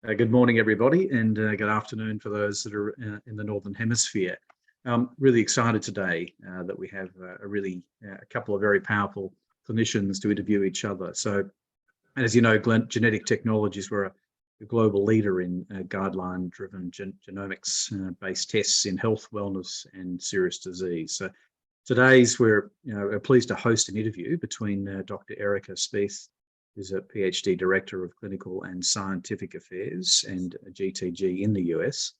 Good morning, everybody, and good afternoon for those that are in the Northern Hemisphere. Really excited today that we have a couple of very powerful clinicians to interview each other. So, as you know, genetic technologies were a global leader in guideline-driven genomics-based tests in health, wellness, and serious disease. So, we're pleased to host an interview between Dr. Erika Spaeth, who's a PhD Director of Clinical and Scientific Affairs and a GTG in the US,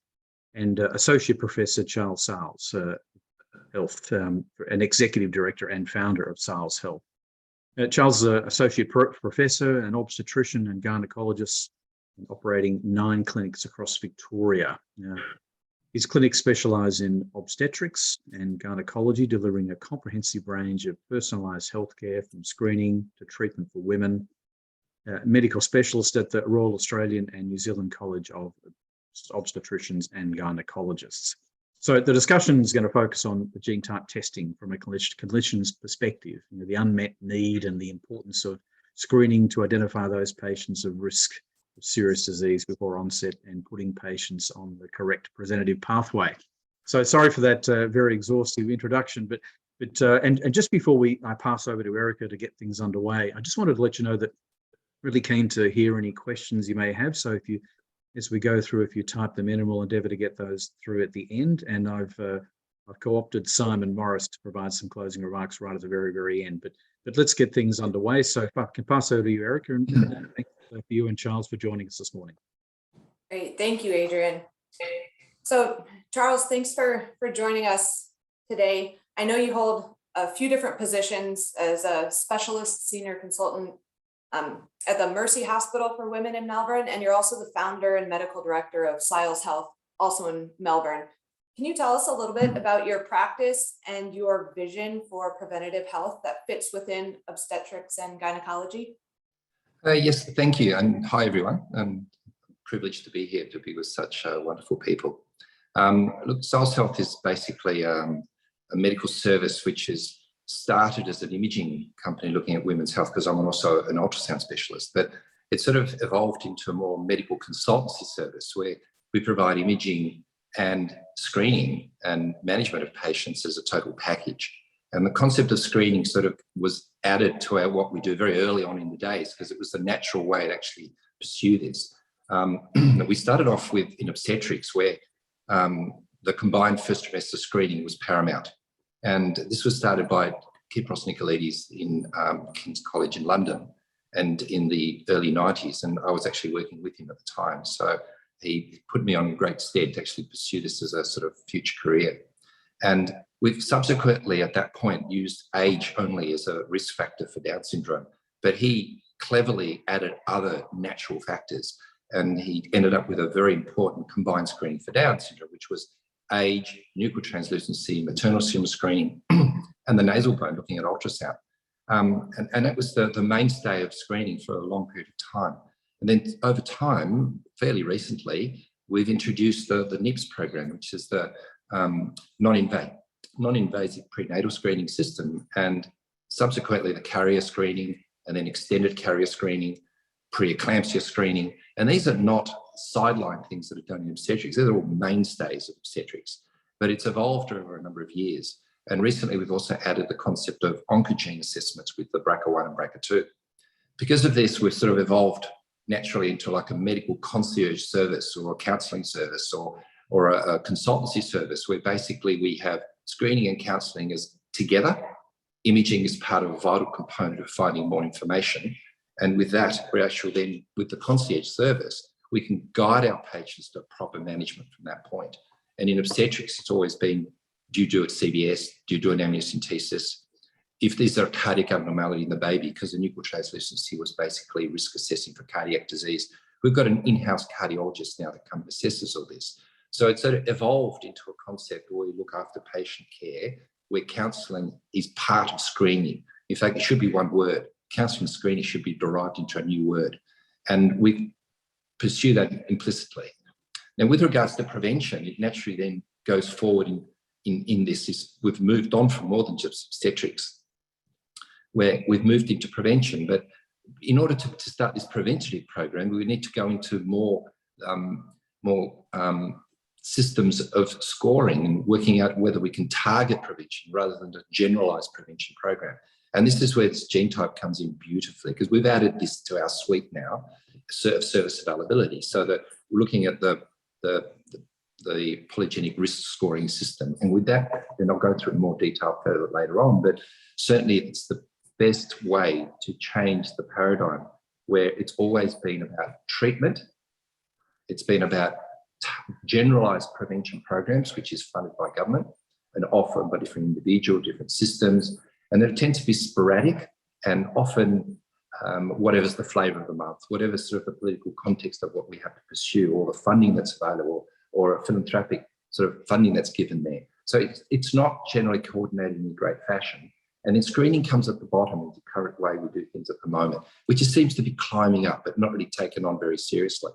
and Associate Professor Charles Siles Health, an Executive Director and Founder of Siles Health. Charles is an Associate Professor, an obstetrician and gynecologist, operating 9 clinics across Victoria. His clinics specialise in obstetrics and gynecology, delivering a comprehensive range of personalised healthcare from screening to treatment for women. Medical specialist at the Royal Australian and New Zealand College of Obstetricians and Gynecologists. So the discussion is going to focus on the geneType testing from a clinician's perspective, the unmet need and the importance of screening to identify those patients at risk of serious disease before onset and putting patients on the correct preventative pathway. So sorry for that very exhaustive introduction, but just before I pass over to Erika to get things underway, I just wanted to let you know that really keen to hear any questions you may have. So as we go through, if you type them in, we'll endeavour to get those through at the end. And I've co-opted Simon Morris to provide some closing remarks right at the very, very end. But let's get things underway. So if I can pass over to you, Erika, and thank you and Charles for joining us this morning. Great, thank you, Adrian. So Charles, thanks for joining us today. I know you hold a few different positions as a specialist senior consultant at the Mercy Hospital for Women in Melbourne, and you're also the founder and medical director of Siles Health, also in Melbourne. Can you tell us a little bit about your practice and your vision for preventative health that fits within obstetrics and gynecology? Yes, thank you, and hi everyone. I'm privileged to be here to be with such wonderful people. Look, Siles Health is basically a medical service which is started as an imaging company looking at women's health, because I'm also an ultrasound specialist, but it sort of evolved into a more medical consultancy service where we provide imaging and screening and management of patients as a total package. And the concept of screening sort of was added to what we do very early on in the days, because it was the natural way to actually pursue this. We started off in obstetrics, where the combined first trimester screening was paramount. And this was started by Kypros Nicolaides in King's College in London, and in the early 90s. And I was actually working with him at the time. So he put me on great stead to actually pursue this as a sort of future career. And we've subsequently at that point used age only as a risk factor for Down syndrome. But he cleverly added other natural factors. And he ended up with a very important combined screening for Down syndrome, which was age, nuchal translucency, maternal serum screening, and the nasal bone looking at ultrasound. And that was the mainstay of screening for a long period of time. And then over time, fairly recently, we've introduced the NIPS program, which is the non-invasive prenatal screening system, and subsequently the carrier screening, and then extended carrier screening, preeclampsia screening. And these are not sideline things that are done in obstetrics. These are all mainstays of obstetrics, but it's evolved over a number of years. And recently we've also added the concept of oncogene assessments with the BRCA1 and BRCA2. Because of this, we've sort of evolved naturally into like a medical concierge service or a counselling service or a consultancy service, where basically we have screening and counselling as together. Imaging is part of a vital component of finding more information. And with that, we're actually then, with the concierge service, we can guide our patients to proper management from that point. And in obstetrics, it's always been, do you do it CBS? Do you do an amniocentesis? If there's a cardiac abnormality in the baby, because the nuchal translucency was basically risk assessing for cardiac disease, we've got an in-house cardiologist now that comes and assesses all this. So it's sort of evolved into a concept where we look after patient care, where counselling is part of screening. In fact, it should be one word. Counselling screening should be derived into a new word. And we pursue that implicitly. Now, with regards to prevention, it naturally then goes forward in this. We've moved on from more than just obstetrics, where we've moved into prevention. But in order to start this preventative program, we need to go into more more systems of scoring and working out whether we can target prevention rather than a generalized prevention program. And this is where this geneType comes in beautifully, because we've added this to our suite now, service availability, so that we're looking at the polygenic risk scoring system. And with that, and I'll go through more detail further later on, but certainly it's the best way to change the paradigm where it's always been about treatment. It's been about generalized prevention programs, which is funded by government and often by different individuals, different systems. And they tend to be sporadic and often whatever's the flavour of the month, whatever sort of the political context of what we have to pursue, or the funding that's available, or a philanthropic sort of funding that's given there. So it's not generally coordinated in a great fashion. And then screening comes at the bottom of the current way we do things at the moment, which just seems to be climbing up, but not really taken on very seriously.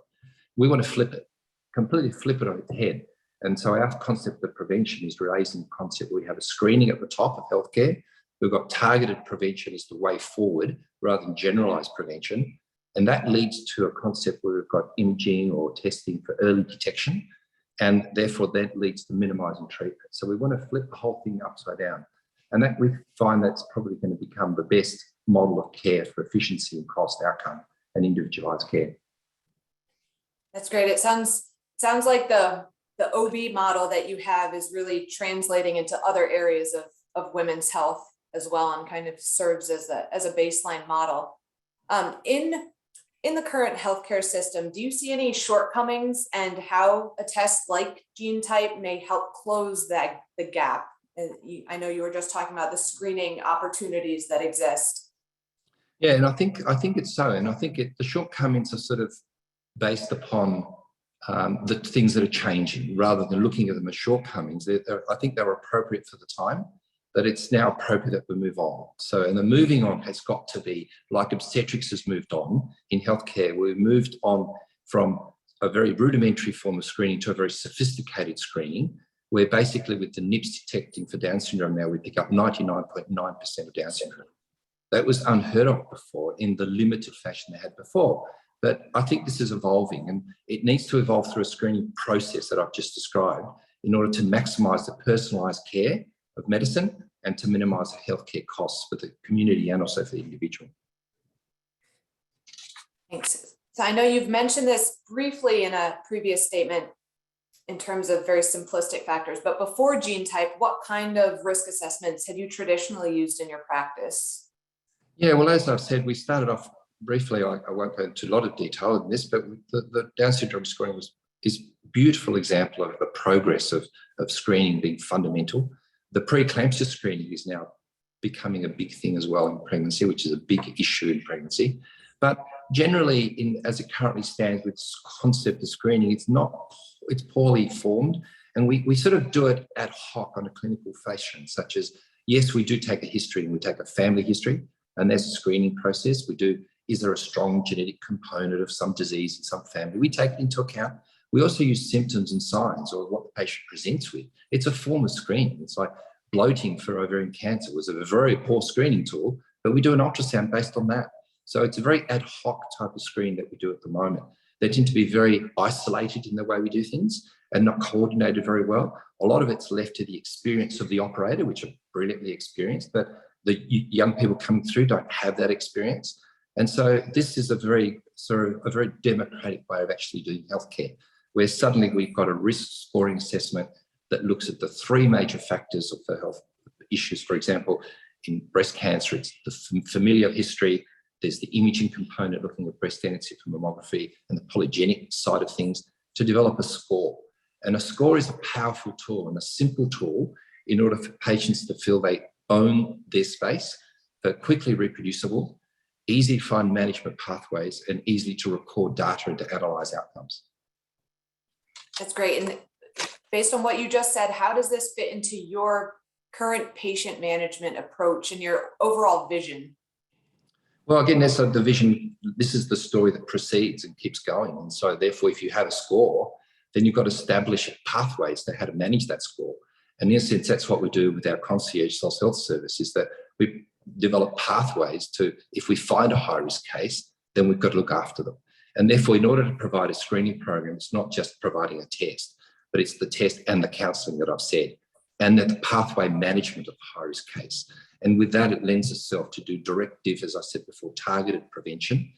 We want to flip it, completely flip it on its head. And so our concept of prevention is raising the concept where we have a screening at the top of healthcare. We've got targeted prevention as the way forward rather than generalised prevention. And that leads to a concept where we've got imaging or testing for early detection. And therefore that leads to minimising treatment. So we want to flip the whole thing upside down. And that we find that's probably going to become the best model of care for efficiency and cost outcome and individualised care. That's great. It sounds like the OB model that you have is really translating into other areas of women's health as well, and kind of serves as a baseline model. In the current healthcare system, do you see any shortcomings, and how a test like geneType may help close the gap? I know you were just talking about the screening opportunities that exist. Yeah, and I think it's so, and I think the shortcomings are sort of based upon the things that are changing, rather than looking at them as shortcomings. I think they were appropriate for the time, but it's now appropriate that we move on. So, and the moving on has got to be like obstetrics has moved on in healthcare. We've moved on from a very rudimentary form of screening to a very sophisticated screening, where basically with the NIPS detecting for Down syndrome now, we pick up 99.9% of Down syndrome. That was unheard of before in the limited fashion they had before. But I think this is evolving, and it needs to evolve through a screening process that I've just described in order to maximise the personalised care of medicine and to minimise the healthcare costs for the community and also for the individual. Thanks. So I know you've mentioned this briefly in a previous statement in terms of very simplistic factors, but before geneType, what kind of risk assessments have you traditionally used in your practice? Yeah, well, as I've said, we started off briefly, I won't go into a lot of detail in this, but the Down syndrome screening is a beautiful example of the progress of screening being fundamental. The preeclampsia screening is now becoming a big thing as well in pregnancy, which is a big issue in pregnancy. But generally, as it currently stands with this concept of screening, it's poorly formed. And we sort of do it ad hoc on a clinical fashion, such as, yes, we do take a history and we take a family history, and there's a screening process. We do, is there a strong genetic component of some disease in some family? We take it into account. We also use symptoms and signs, or what the patient presents with. It's a form of screening. It's like bloating for ovarian cancer was a very poor screening tool, but we do an ultrasound based on that. So it's a very ad hoc type of screen that we do at the moment. They tend to be very isolated in the way we do things and not coordinated very well. A lot of it's left to the experience of the operator, which are brilliantly experienced, but the young people coming through don't have that experience. And so this is a very democratic way of actually doing healthcare, where suddenly we've got a risk scoring assessment that looks at the three major factors of the health issues. For example, in breast cancer, it's the familial history, there's the imaging component looking at breast density from mammography, and the polygenic side of things to develop a score. And a score is a powerful tool and a simple tool in order for patients to feel they own their space, but quickly reproducible, easy to find management pathways, and easy to record data and to analyse outcomes. That's great. And based on what you just said, how does this fit into your current patient management approach and your overall vision? Well, again, there's the vision. This is the story that proceeds and keeps going. And so therefore, if you have a score, then you've got to establish pathways to how to manage that score. And in a sense, that's what we do with our concierge Siles Health service, is that we develop pathways to, if we find a high-risk case, then we've got to look after them. And therefore, in order to provide a screening program, it's not just providing a test, but it's the test and the counselling that I've said, and the pathway management of the high-risk case. And with that, it lends itself to do directive, as I said before, targeted prevention,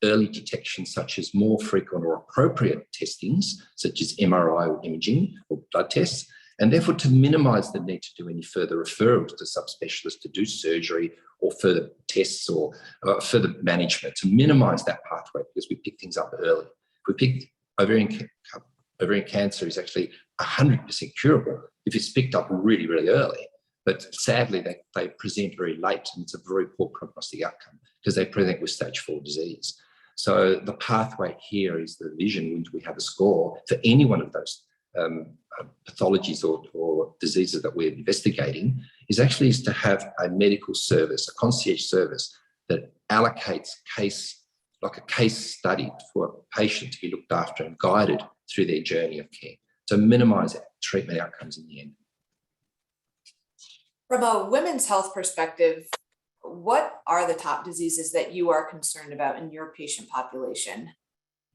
early detection, such as more frequent or appropriate testings, such as MRI or imaging or blood tests, and therefore to minimise the need to do any further referrals to subspecialists to do surgery or further tests or further management, to minimise that pathway, because we pick things up early. If we pick ovarian cancer is actually 100% curable if it's picked up really, really early. But sadly, they present very late, and it's a very poor prognostic outcome because they present with stage 4 disease. So the pathway here is the vision, which we have a score for any one of those pathologies or diseases that we're investigating, is to have a medical service, a concierge service that allocates like a case study for a patient to be looked after and guided through their journey of care to minimise treatment outcomes in the end. From a women's health perspective, what are the top diseases that you are concerned about in your patient population?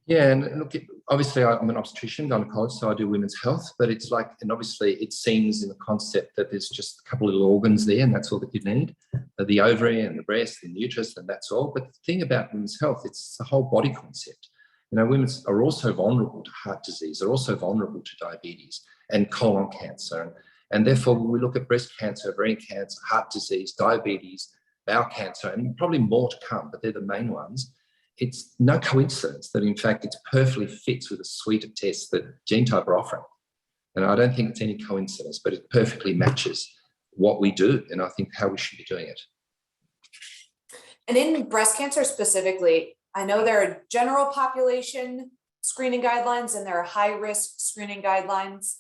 Yeah, and look, obviously I'm an obstetrician, gynecologist, so I do women's health, but it's like, and obviously it seems in the concept that there's just a couple of little organs there and that's all that you need, the ovary and the breast and the uterus, and that's all. But the thing about women's health, it's a whole body concept. You know, women are also vulnerable to heart disease, they're also vulnerable to diabetes and colon cancer. And therefore, when we look at breast cancer, ovarian cancer, heart disease, diabetes, bowel cancer, and probably more to come, but they're the main ones, it's no coincidence that, in fact, it perfectly fits with a suite of tests that geneType are offering. And I don't think it's any coincidence, but it perfectly matches what we do, and I think how we should be doing it. And in breast cancer specifically, I know there are general population screening guidelines and there are high-risk screening guidelines.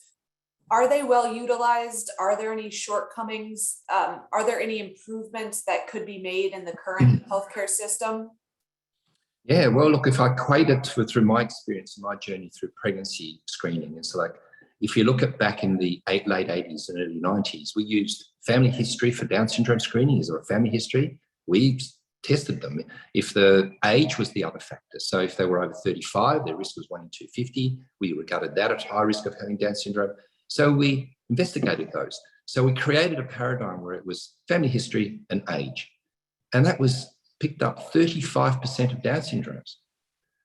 Are they well utilized? Are there any shortcomings? Are there any improvements that could be made in the current healthcare system? Yeah, well, look, if I equate it through my experience and my journey through pregnancy screening, it's like, if you look at back in the late 80s and early 90s, we used family history for Down syndrome screening. Is there a family history? We tested them. If the age was the other factor, so if they were over 35, their risk was 1 in 250, we regarded that as high risk of having Down syndrome. So we investigated those. So we created a paradigm where it was family history and age. And that was picked up 35% of Down syndromes.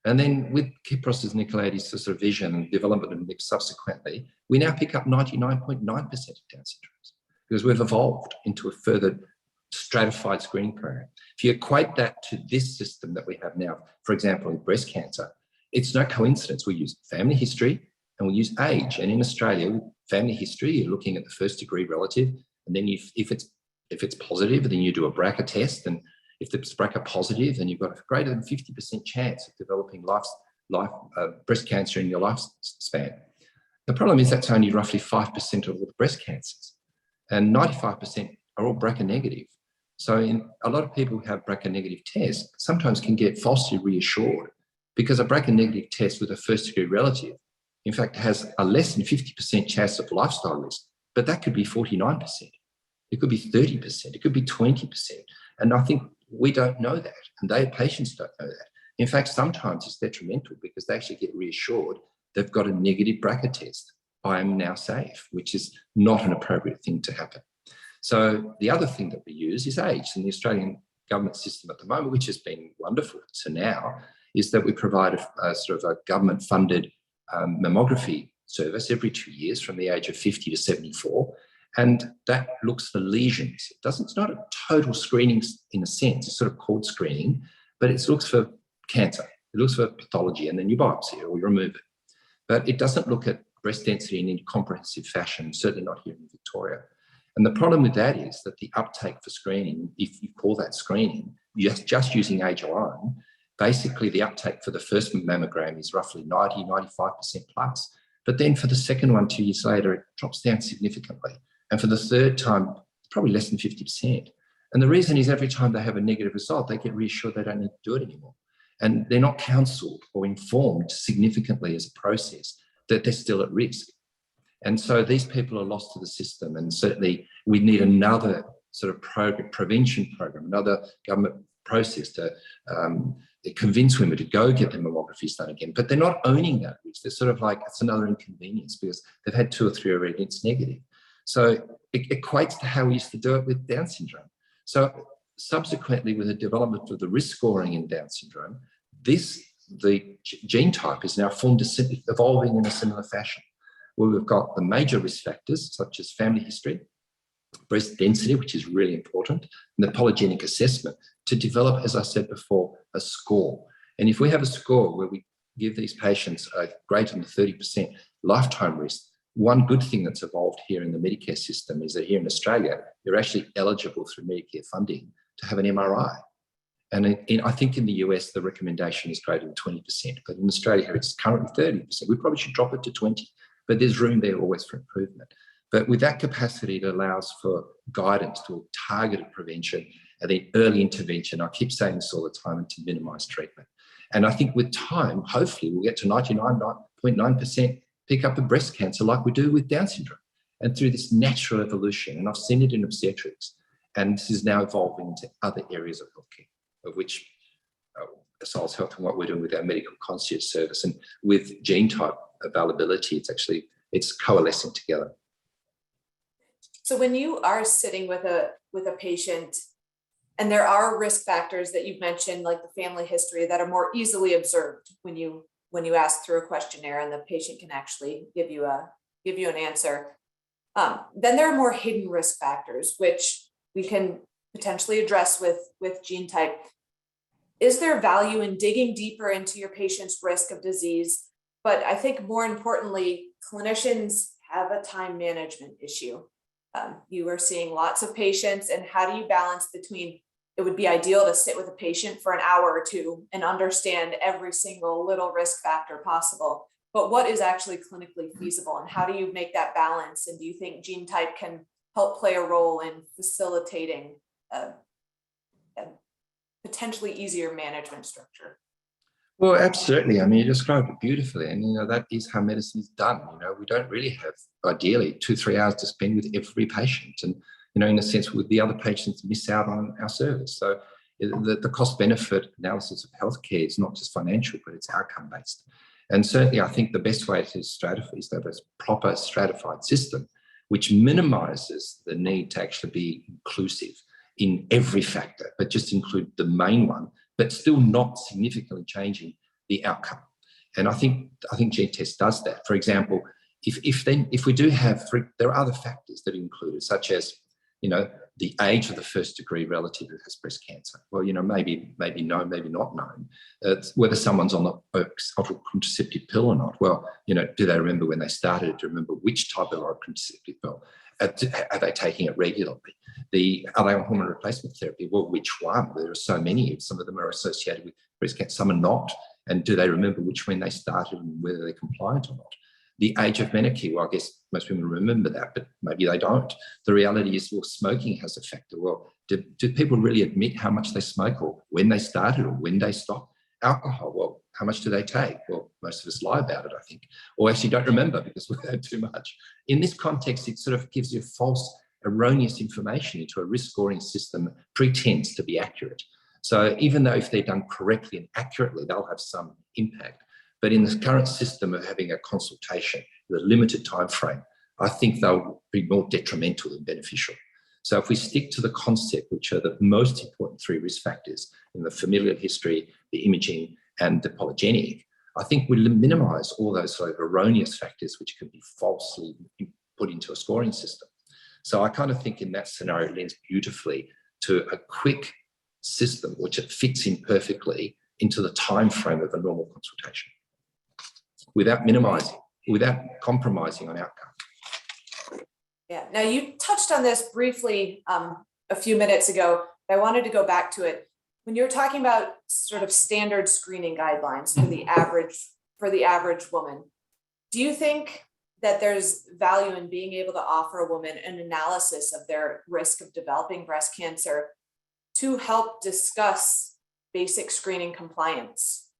And then with Kypros's Nicolaides sort of vision and development and subsequently, we now pick up 99.9% of Down syndromes because we've evolved into a further stratified screening program. If you equate that to this system that we have now, for example, in breast cancer, it's no coincidence we use family history and we use age. And in Australia, family history, you're looking at the first degree relative, and then if it's positive, then you do a BRCA test, and if it's BRCA positive, then you've got a greater than 50% chance of developing breast cancer in your lifespan. The problem is that's only roughly 5% of all the breast cancers, and 95% are all BRCA negative. So a lot of people who have BRCA negative tests sometimes can get falsely reassured because a BRCA negative test with a first degree relative, in fact, has a less than 50% chance of lifestyle risk, but that could be 49%. It could be 30%, it could be 20%. And I think we don't know that, and their patients don't know that. In fact, sometimes it's detrimental because they actually get reassured they've got a negative BRCA test. I am now safe, which is not an appropriate thing to happen. So the other thing that we use is age. And the Australian government system at the moment, which has been wonderful to now, is that we provide a sort of a government-funded mammography service every 2 years from the age of 50 to 74. And that looks for lesions. It's not a total screening in a sense, it's sort of called screening, but it looks for cancer. It looks for pathology, and then you biopsy it or you remove it. But it doesn't look at breast density in any comprehensive fashion, certainly not here in Victoria. And the problem with that is that the uptake for screening, if you call that screening, just using age alone, basically the uptake for the first mammogram is roughly 90, 95% plus. But then for the second one, 2 years later, it drops down significantly. And for the third time, probably less than 50%. And the reason is every time they have a negative result, they get reassured they don't need to do it anymore. And they're not counselled or informed significantly as a process that they're still at risk. And so these people are lost to the system. And certainly we need another sort of prevention program, another government process to convince women to go get their mammographies done again. But they're not owning that risk. They're sort of like, it's another inconvenience because they've had 2 or 3 already and it's negative. So it equates to how we used to do it with Down syndrome. So subsequently, with the development of the risk scoring in Down syndrome, the geneType is now evolving in a similar fashion, where we've got the major risk factors such as family history, breast density, which is really important, and the polygenic assessment to develop, as I said before, a score. And if we have a score where we give these patients a greater than 30% lifetime risk, one good thing that's evolved here in the Medicare system is that here in Australia, you're actually eligible through Medicare funding to have an MRI. And I think in the US, the recommendation is greater than 20%, but in Australia, it's currently 30%. We probably should drop it to 20%, but there's room there always for improvement. But with that capacity, it allows for guidance to targeted prevention and then early intervention. I keep saying this all the time, and to minimize treatment. And I think with time, hopefully we'll get to 99.9% pick up of breast cancer like we do with Down syndrome. And through this natural evolution, and I've seen it in obstetrics, and this is now evolving into other areas of healthcare, of which Siles Health and what we're doing with our medical concierge service and with geneType availability, it's coalescing together. So when you are sitting with a patient, and there are risk factors that you've mentioned, like the family history, that are more easily observed when you ask through a questionnaire, and the patient can actually give you an answer. Then there are more hidden risk factors, which we can potentially address with geneType. Is there value in digging deeper into your patient's risk of disease? But I think more importantly, clinicians have a time management issue. You are seeing lots of patients, and how do you balance between, it would be ideal to sit with a patient for an hour or 2 and understand every single little risk factor possible, but what is actually clinically feasible, and how do you make that balance? And do you think geneType can help play a role in facilitating a potentially easier management structure? Well, absolutely. I mean, you described it beautifully. And, that is how medicine is done. We don't really have, ideally, 2-3 hours to spend with every patient. And, in a sense, with the other patients miss out on our service. So the cost-benefit analysis of healthcare is not just financial, but it's outcome-based. And certainly, I think the best way to stratify is to have a proper stratified system, which minimises the need to actually be inclusive in every factor, but just include the main one, but still not significantly changing the outcome. And I think GeneTest does that. For example, if we do have, there are other factors that are included, such as, the age of the first degree relative who has breast cancer. Well, maybe known, maybe not known. Whether someone's on the oral contraceptive pill or not. Well, do they remember when they started? Do they remember which type of oral contraceptive pill? Are they taking it regularly? Are they on hormone replacement therapy? Well, which one? There are so many. Some of them are associated with breast cancer, some are not. And do they remember which one they started and whether they're compliant or not? The age of menarche, well, I guess most women remember that, but maybe they don't. The reality is, well, smoking has a factor. Well, do people really admit how much they smoke, or when they started, or when they stopped? Alcohol, well, how much do they take? Well, most of us lie about it, I think, or actually don't remember because we've had too much. In this context, it sort of gives you false, erroneous information into a risk scoring system that pretends to be accurate. So even though if they're done correctly and accurately, they'll have some impact. But in the current system of having a consultation with a limited time frame, I think they'll be more detrimental than beneficial. So if we stick to the concept, which are the most important 3 risk factors in the familial history, the imaging, and the polygenic, I think we'll minimise all those sort of erroneous factors which can be falsely put into a scoring system. So I kind of think in that scenario, it lends beautifully to a quick system which it fits in perfectly into the time frame of a normal consultation, without compromising on outcome. Yeah. Now, you touched on this briefly a few minutes ago. I wanted to go back to it. When you're talking about sort of standard screening guidelines for the average woman, do you think that there's value in being able to offer a woman an analysis of their risk of developing breast cancer to help discuss basic screening compliance?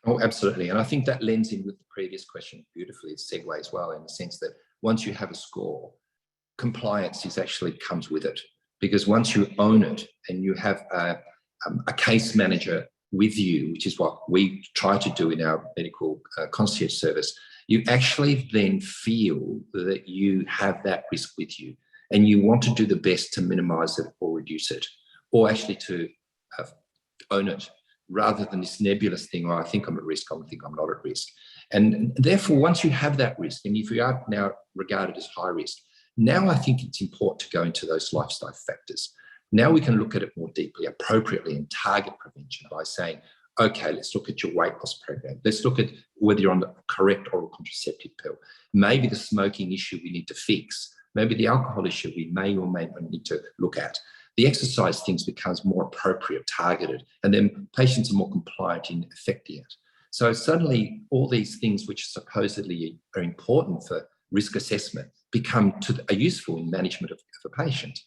Oh, absolutely. And I think that lends in with the previous question beautifully. It segues well in the sense that once you have a score, compliance actually comes with it. Because once you own it and you have a case manager with you, which is what we try to do in our medical concierge service, you actually then feel that you have that risk with you and you want to do the best to minimize it or reduce it, or actually to own it, rather than this nebulous thing, oh, I think I'm at risk, I think I'm not at risk. And therefore, once you have that risk, and if you are now regarded as high risk, now I think it's important to go into those lifestyle factors. Now we can look at it more deeply, appropriately, and target prevention by saying, okay, let's look at your weight loss program. Let's look at whether you're on the correct oral contraceptive pill. Maybe the smoking issue we need to fix. Maybe the alcohol issue we may or may not need to look at. The exercise things becomes more appropriate, targeted, and then patients are more compliant in effecting it. So suddenly all these things which supposedly are important for risk assessment are useful in management of a patient.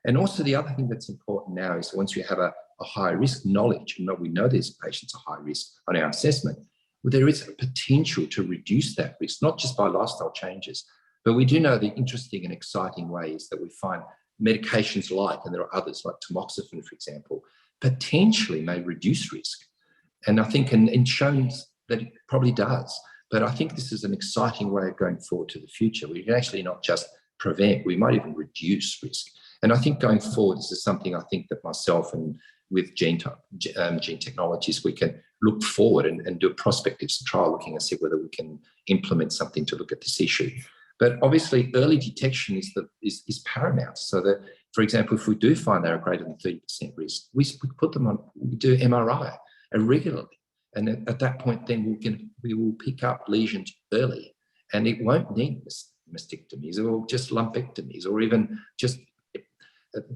And also the other thing that's important now is once you have a high risk knowledge, and we know these patients are high risk on our assessment, well, there is a potential to reduce that risk, not just by lifestyle changes, but we do know the interesting and exciting ways that we find medications like, and there are others like tamoxifen, for example, potentially may reduce risk. And I think, and shown that it probably does. But I think this is an exciting way of going forward to the future. We can actually not just prevent, we might even reduce risk. And I think going forward, this is something I think that myself and with geneType, gene technologies, we can look forward and do a prospective trial looking and see whether we can implement something to look at this issue. But obviously, early detection is paramount. So that, for example, if we do find they're greater than 30% risk, we put them on, we do MRI regularly. And at that point, then we will pick up lesions early, and it won't need mastectomies or just lumpectomies or even just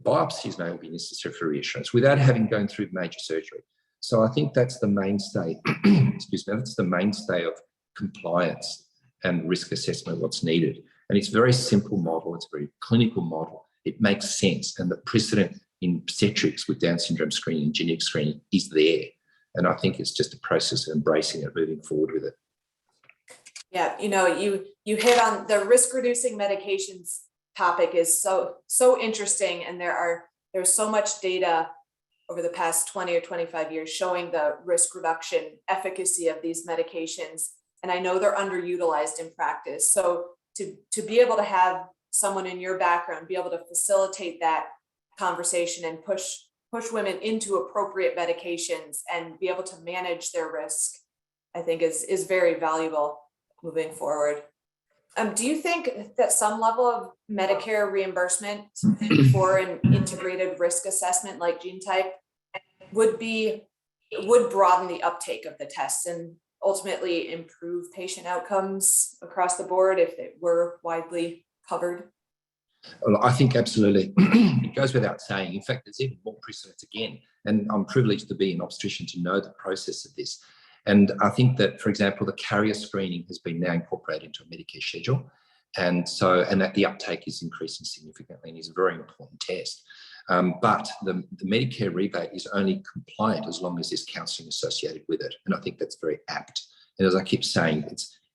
biopsies may be necessary for reassurance without having gone through major surgery. So I think that's the mainstay, excuse me, that's the mainstay of compliance and risk assessment, what's needed. And it's a very simple model, it's a very clinical model. It makes sense. And the precedent in obstetrics with Down syndrome screening and genetic screening is there. And I think it's just a process of embracing it, moving forward with it. Yeah, you hit on the risk-reducing medications topic is so interesting, and there's so much data over the past 20 or 25 years showing the risk reduction efficacy of these medications, and I know they're underutilized in practice. So to be able to have someone in your background be able to facilitate that conversation and push women into appropriate medications and be able to manage their risk, I think is very valuable moving forward. Do you think that some level of Medicare reimbursement for an integrated risk assessment like geneType would broaden the uptake of the tests and ultimately improve patient outcomes across the board if it were widely covered? Well, I think absolutely. It goes without saying. In fact, there's even more precedent again. And I'm privileged to be an obstetrician to know the process of this. And I think that, for example, the carrier screening has been now incorporated into a Medicare schedule. And that the uptake is increasing significantly and is a very important test. But the Medicare rebate is only compliant as long as there's counselling associated with it. And I think that's very apt. And as I keep saying,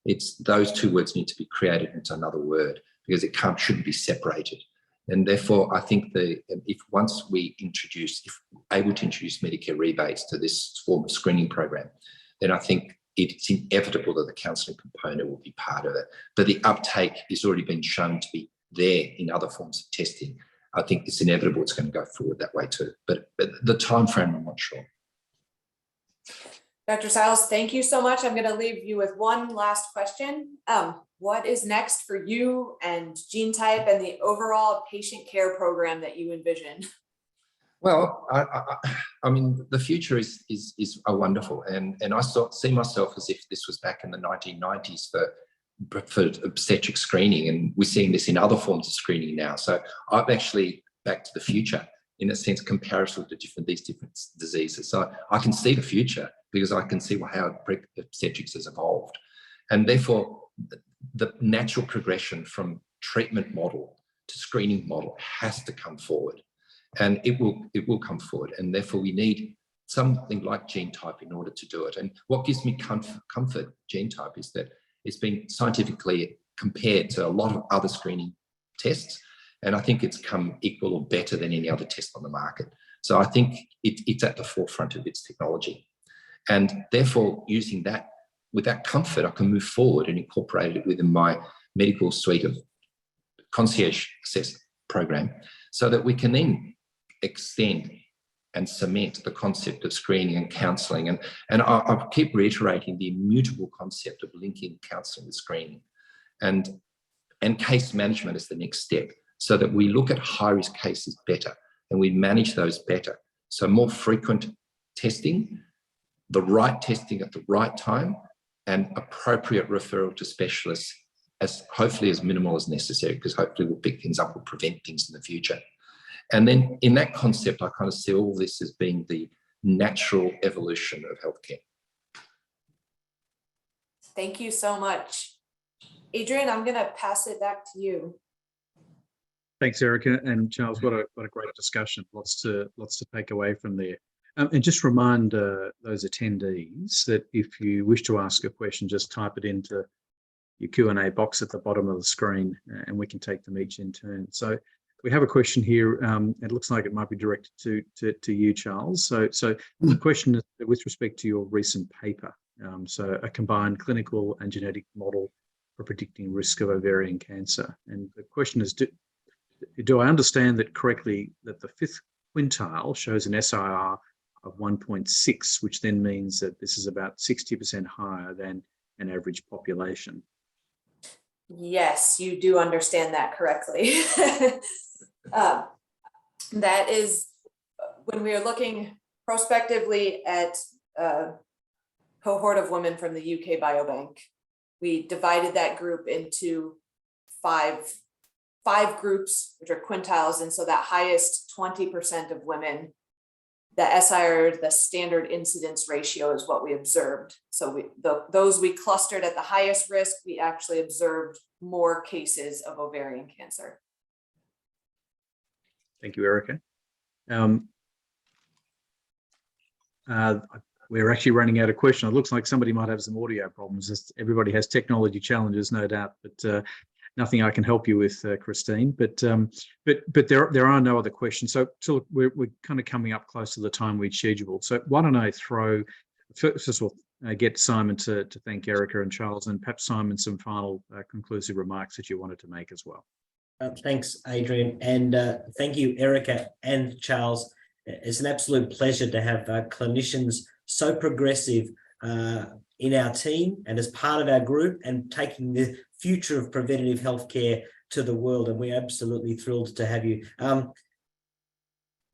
it's those two words need to be created into another word because it shouldn't be separated. And therefore, I think if we're able to introduce Medicare rebates to this form of screening program, then I think it's inevitable that the counselling component will be part of it. But the uptake has already been shown to be there in other forms of testing. I think it's inevitable it's going to go forward that way too. But the time frame, I'm not sure. Dr. Siles, thank you so much. I'm going to leave you with one last question. What is next for you and geneType and the overall patient care program that you envision? Well, I mean, the future is wonderful, and I see myself as if this was back in the 1990s for obstetric screening, and we're seeing this in other forms of screening now. So I'm actually back to the future in a sense, comparison to these different diseases. So I can see the future because I can see how obstetrics has evolved, and therefore the natural progression from treatment model to screening model has to come forward. And it will come forward, and therefore we need something like geneType in order to do it. And what gives me comfort, geneType, is that it's been scientifically compared to a lot of other screening tests, and I think it's come equal or better than any other test on the market. So I think it's at the forefront of its technology. And therefore, using that, with that comfort, I can move forward and incorporate it within my medical suite of concierge access program, so that we can then extend and cement the concept of screening and counselling. And I keep reiterating the immutable concept of linking counselling with screening and case management as the next step, so that we look at high-risk cases better and we manage those better. So more frequent testing, the right testing at the right time, and appropriate referral to specialists, as hopefully as minimal as necessary, because hopefully we'll pick things up or prevent things in the future. And then in that concept, I kind of see all this as being the natural evolution of healthcare. Thank you so much. Adrian, I'm going to pass it back to you. Thanks, Erika and Charles. What a great discussion. Lots to take away from there. And just remind those attendees that if you wish to ask a question, just type it into your Q&A box at the bottom of the screen, and we can take them each in turn. So we have a question here. It looks like it might be directed to you, Charles. So the question is with respect to your recent paper. So a combined clinical and genetic model for predicting risk of ovarian cancer. And the question is, do I understand that correctly, that the fifth quintile shows an SIR of 1.6, which then means that this is about 60% higher than an average population? Yes, you do understand that correctly. That is, when we are looking prospectively at a cohort of women from the UK Biobank, we divided that group into five groups, which are quintiles. And so that highest 20% of women, the SIR, the standard incidence ratio, is what we observed. So those we clustered at the highest risk, we actually observed more cases of ovarian cancer. Thank you, Erika. We're actually running out of questions. It looks like somebody might have some audio problems. Everybody has technology challenges, no doubt, but nothing I can help you with, Christine. But there are no other questions. So we're kind of coming up close to the time we'd scheduled. So why don't I first of all, get Simon to thank Erika and Charles, and perhaps Simon, some final conclusive remarks that you wanted to make as well. Thanks, Adrian, and thank you, Erika and Charles. It's an absolute pleasure to have clinicians so progressive in our team and as part of our group, and taking the future of preventative healthcare to the world. And we're absolutely thrilled to have you.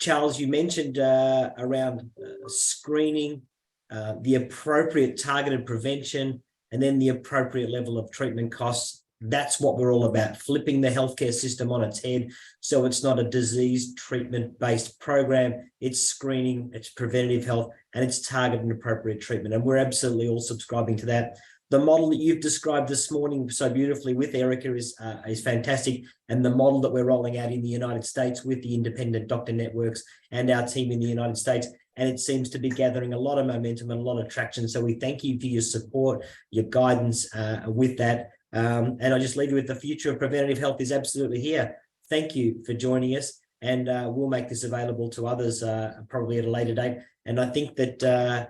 Charles, you mentioned around screening, the appropriate targeted prevention, and then the appropriate level of treatment costs. That's what we're all about, flipping the healthcare system on its head. So it's not a disease treatment-based program, it's screening, it's preventative health, and it's targeted and appropriate treatment. And we're absolutely all subscribing to that. The model that you've described this morning so beautifully with Erika is fantastic. And the model that we're rolling out in the United States with the independent doctor networks and our team in the United States, and it seems to be gathering a lot of momentum and a lot of traction. So we thank you for your support, your guidance with that. And I'll just leave you with the future of preventative health is absolutely here. Thank you for joining us, and we'll make this available to others probably at a later date. And I think that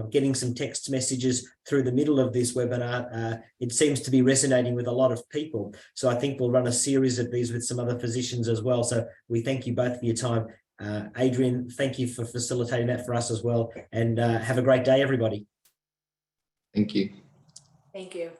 getting some text messages through the middle of this webinar, it seems to be resonating with a lot of people. So I think we'll run a series of these with some other physicians as well. So we thank you both for your time. Adrian, thank you for facilitating that for us as well. And have a great day, everybody. Thank you. Thank you.